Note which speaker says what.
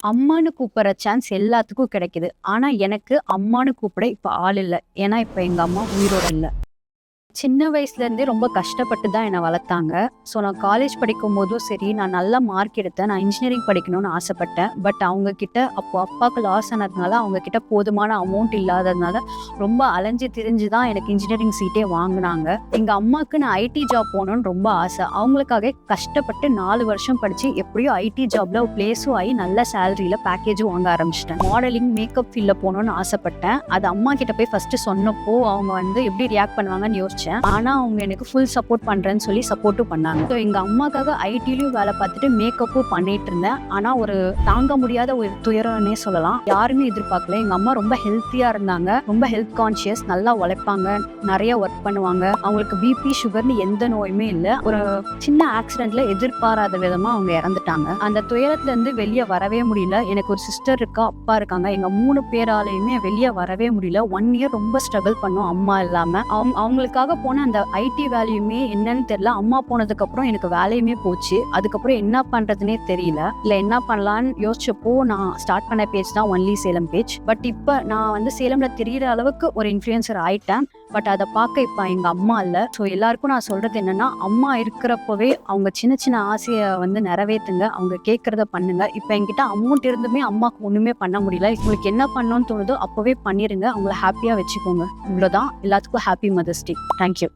Speaker 1: அம்மான்னு கூப்பிடுற சான்ஸ் எல்லாத்துக்கும் கிடைக்குது. ஆனா எனக்கு அம்மான்னு கூப்பிட இப்ப ஆள் இல்ல. ஏன்னா இப்ப எங்க அம்மா உயிரோட இல்ல. சின்ன வயசுலேருந்தே ரொம்ப கஷ்டப்பட்டு தான் என்னை வளர்த்தாங்க. ஸோ நான் காலேஜ் படிக்கும்போதும் சரி, நான் நல்ல மார்க் எடுத்தேன். நான் இன்ஜினியரிங் படிக்கணும்னு ஆசைப்பட்டேன். பட் அவங்க கிட்ட அப்போ அப்பாவுக்கு லாஸ் ஆனதுனால, அவங்க கிட்ட போதுமான அமௌண்ட் இல்லாததுனால, ரொம்ப அலைஞ்சு திரிஞ்சு தான் எனக்கு இன்ஜினியரிங் சீட்டே வாங்குனாங்க. எங்க அம்மாவுக்கு நான் ஐடி ஜாப் போகணும்னு ரொம்ப ஆசை. அவங்களுக்காக கஷ்டப்பட்டு 4 வருஷம் படிச்சு எப்படியோ ஐடி ஜாப்ல பிளேஸும் ஆகி நல்ல சேலரியில பேக்கேஜும் வாங்க ஆரம்பிச்சிட்டேன். மாடலிங், மேக்கப் ஃபீல்ட்ல போகணும்னு ஆசைப்பட்டேன். அது அம்மா கிட்ட போய் ஃபர்ஸ்ட் சொன்னப்போ அவங்க வந்து எப்படி ரியாக்ட் பண்ணுவாங்கன்னு யோசிச்சேன். ஆனா அவங்க எனக்கு ஃபுல் சப்போர்ட் பண்றேன்னு சொல்லி சப்போர்ட்டும் பண்ணாங்க. ஸோ எங்க அம்மாக்காக ஐடிலையும் வேலை பார்த்துட்டு மேக்கப்பும் பண்ணிட்டு இருந்தேன். ஆனா ஒரு தாங்க முடியாத ஒரு துயரம்னே சொல்லலாம். யாருமே எதிர்பார்க்கல. எங்க அம்மா ரொம்ப ஹெல்த்தியா இருந்தாங்க. ரொம்ப ஹெல்த் கான்சியஸ், நல்லா உழைப்பாங்க, நிறைய ஒர்க் பண்ணுவாங்க. அவங்களுக்கு பிபி, சுகர்னு எந்த நோயுமே இல்லை. ஒரு சின்ன ஆக்சிடென்ட்ல எதிர்பாராத விதமா அவங்க இறந்துட்டாங்க. அந்த துயரத்துல இருந்து வெளியே வரவே முடியல. எனக்கு ஒரு சிஸ்டர் இருக்கா, அப்பா இருக்காங்க. எங்க 3 பேராலையுமே வெளியே வரவே முடியல. 1 இயர் ரொம்ப ஸ்ட்ரகிள் பண்ணோம் அம்மா இல்லாம. அவங்களுக்காக போன அந்த ஐடி வேலையுமே என்னன்னு தெரியல. அம்மா போனதுக்கு அப்புறம் எனக்கு வேலையுமே போச்சு. அதுக்கப்புறம் என்ன பண்றதுனே தெரியல. இல்ல என்ன பண்ணலான்னு யோசிச்சப்போ நான் ஸ்டார்ட் பண்ண பேஜ் தான் ஒன்லி சேலம் பேஜ். பட் இப்ப நான் வந்து சேலம்ல தெரியற அளவுக்கு ஒரு இன்ஃப்ளூயன்சர் ஆயிட்டேன். பட் அதை பார்க்க இப்ப எங்க அம்மா இல்ல. ஸோ எல்லாருக்கும் நான் சொல்றது என்னன்னா, அம்மா இருக்கிறப்பவே அவங்க சின்ன சின்ன ஆசையை வந்து நிறைவேற்றுங்க. அவங்க கேட்கறத பண்ணுங்க. இப்ப என்கிட்ட அமௌண்ட் இருந்துமே அம்மாவுக்கு ஒண்ணுமே பண்ண முடியல. உங்களுக்கு என்ன பண்ணணும்னு தோணுதோ அப்பவே பண்ணிருங்க. அவங்கள ஹாப்பியா வச்சுக்கோங்க. இவ்வளவுதான். எல்லாத்துக்கும் ஹாப்பி மதர்ஸ் டே. தேங்க்யூ.